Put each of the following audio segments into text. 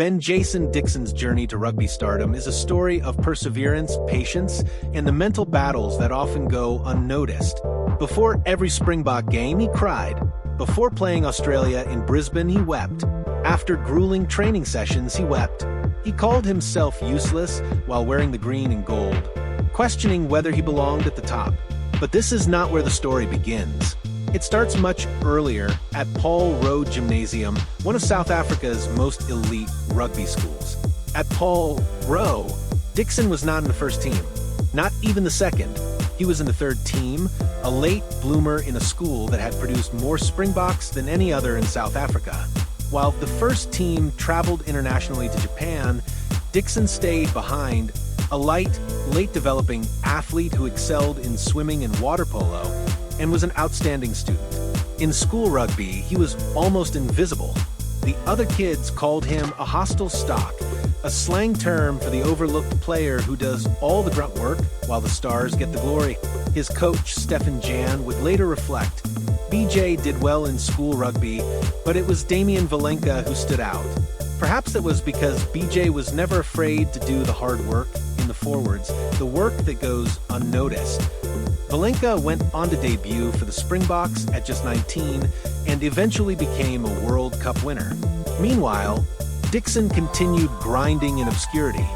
Ben-Jason Dixon's journey to rugby stardom is a story of perseverance, patience, and the mental battles that often go unnoticed. Before every Springbok game, he cried. Before playing Australia in Brisbane, he wept. After grueling training sessions, he wept. He called himself useless while wearing the green and gold, questioning whether he belonged at the top. But this is not where the story begins. It starts much earlier at Paul Row Gymnasium, one of South Africa's most elite rugby schools. At Paul Row, Dixon was not in the first team, not even the second. He was in the third team, a late bloomer in a school that had produced more Springboks than any other in South Africa. While the first team traveled internationally to Japan, Dixon stayed behind, a light, late-developing athlete who excelled in swimming and water polo, and was an outstanding student. In school rugby, he was almost invisible. The other kids called him a hostile stock, a slang term for the overlooked player who does all the grunt work while the stars get the glory. His coach, Stefan Jan, would later reflect, BJ did well in school rugby, but it was Damian Valenka who stood out. Perhaps that was because BJ was never afraid to do the hard work in the forwards, the work that goes unnoticed. Valenka went on to debut for the Springboks at just 19 and eventually became a World Cup winner. Meanwhile, Dixon continued grinding in obscurity.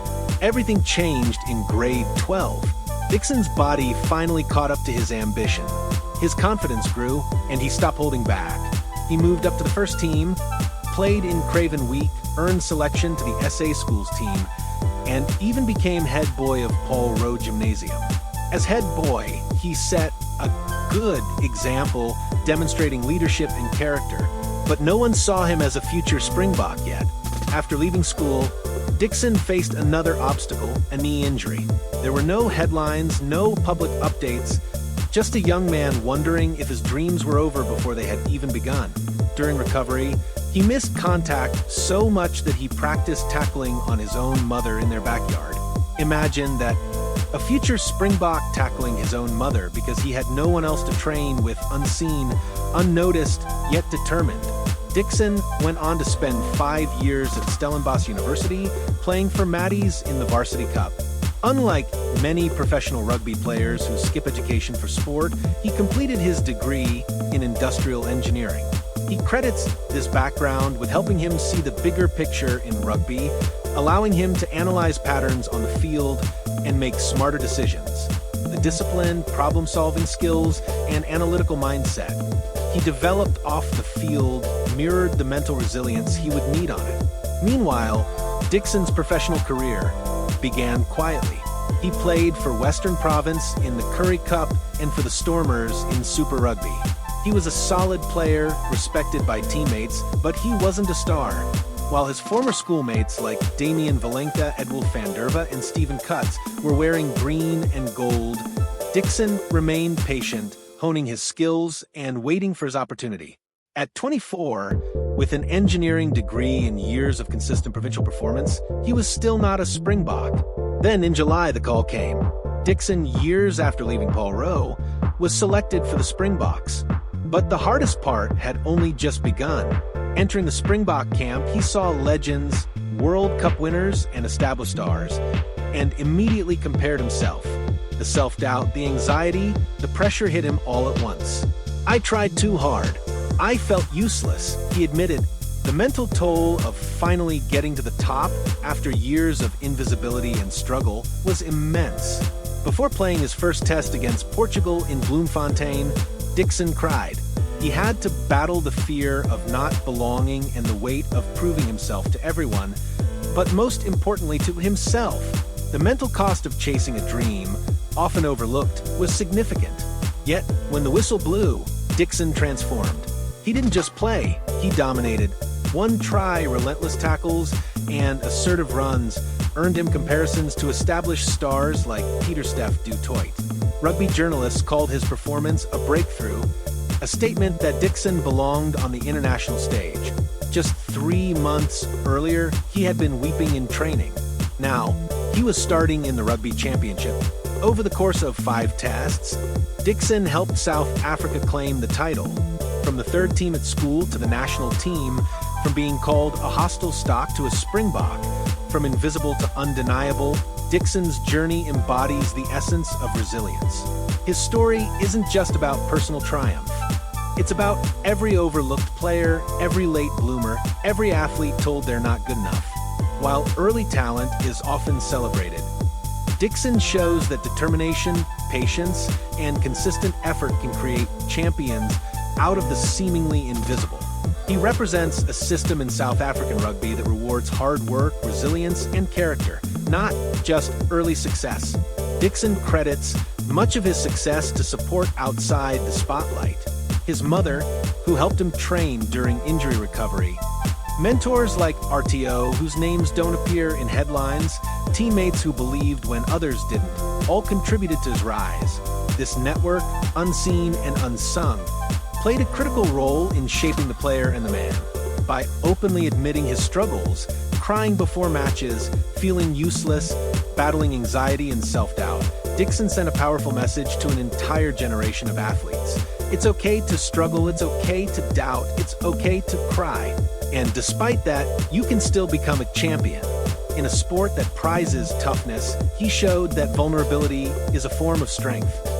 Everything changed in grade 12. Dixon's body finally caught up to his ambition. His confidence grew, and he stopped holding back. He moved up to the first team, played in Craven Week, earned selection to the SA Schools team, and even became head boy of Paul Row Gymnasium. As head boy, he set a good example demonstrating leadership and character, but no one saw him as a future Springbok yet. After leaving school, Dixon faced another obstacle, a knee injury. There were no headlines, no public updates, just a young man wondering if his dreams were over before they had even begun. During recovery, he missed contact so much that he practiced tackling on his own mother in their backyard. Imagine that, a future Springbok tackling his own mother because he had no one else to train with, unseen, unnoticed, yet determined. Dixon went on to spend 5 years at Stellenbosch University, playing for Maddies in the Varsity Cup. Unlike many professional rugby players who skip education for sport, he completed his degree in industrial engineering. He credits this background with helping him see the bigger picture in rugby, allowing him to analyze patterns on the field and make smarter decisions. The discipline, problem-solving skills, and analytical mindset he developed off the field mirrored the mental resilience he would need on it. Meanwhile, Dixon's professional career began quietly. He played for Western Province in the Currie Cup and for the Stormers in Super Rugby. He was a solid player, respected by teammates, but he wasn't a star. While his former schoolmates like Damian Valenka, Edwulf van Derve, and Stephen Cutts were wearing green and gold, Dixon remained patient, honing his skills and waiting for his opportunity. At 24, with an engineering degree and years of consistent provincial performance, he was still not a Springbok. Then in July, the call came. Dixon, years after leaving Paul Row, was selected for the Springboks. But the hardest part had only just begun. Entering the Springbok camp, he saw legends, World Cup winners, and established stars, and immediately compared himself. The self-doubt, the anxiety, the pressure hit him all at once. I tried too hard. I felt useless, he admitted. The mental toll of finally getting to the top after years of invisibility and struggle was immense. Before playing his first test against Portugal in Bloemfontein, Dixon cried. He had to battle the fear of not belonging and the weight of proving himself to everyone, but most importantly to himself. The mental cost of chasing a dream, often overlooked, was significant. Yet, when the whistle blew, Dixon transformed. He didn't just play, he dominated. One try, relentless tackles, and assertive runs earned him comparisons to established stars like Pieter-Steph du Toit. Rugby journalists called his performance a breakthrough, a statement that Dixon belonged on the international stage. Just 3 months earlier, he had been weeping in training. Now, he was starting in the Rugby Championship. Over the course of 5 tests, Dixon helped South Africa claim the title. From the third team at school to the national team, From being called a hostile stock to a Springbok, from invisible to undeniable, Dixon's journey embodies the essence of resilience. His story isn't just about personal triumph. It's about every overlooked player, every late bloomer, every athlete told they're not good enough. While early talent is often celebrated, Dixon shows that determination, patience, and consistent effort can create champions out of the seemingly invisible. He represents a system in South African rugby that rewards hard work, resilience, and character, not just early success. Dixon credits much of his success to support outside the spotlight. His mother, who helped him train during injury recovery, mentors like RTO, whose names don't appear in headlines, teammates who believed when others didn't, all contributed to his rise. This network, unseen and unsung, played a critical role in shaping the player and the man. By openly admitting his struggles, crying before matches, feeling useless, battling anxiety and self-doubt, Dixon sent a powerful message to an entire generation of athletes. It's okay to struggle, it's okay to doubt, it's okay to cry. And despite that, you can still become a champion. In a sport that prizes toughness, he showed that vulnerability is a form of strength.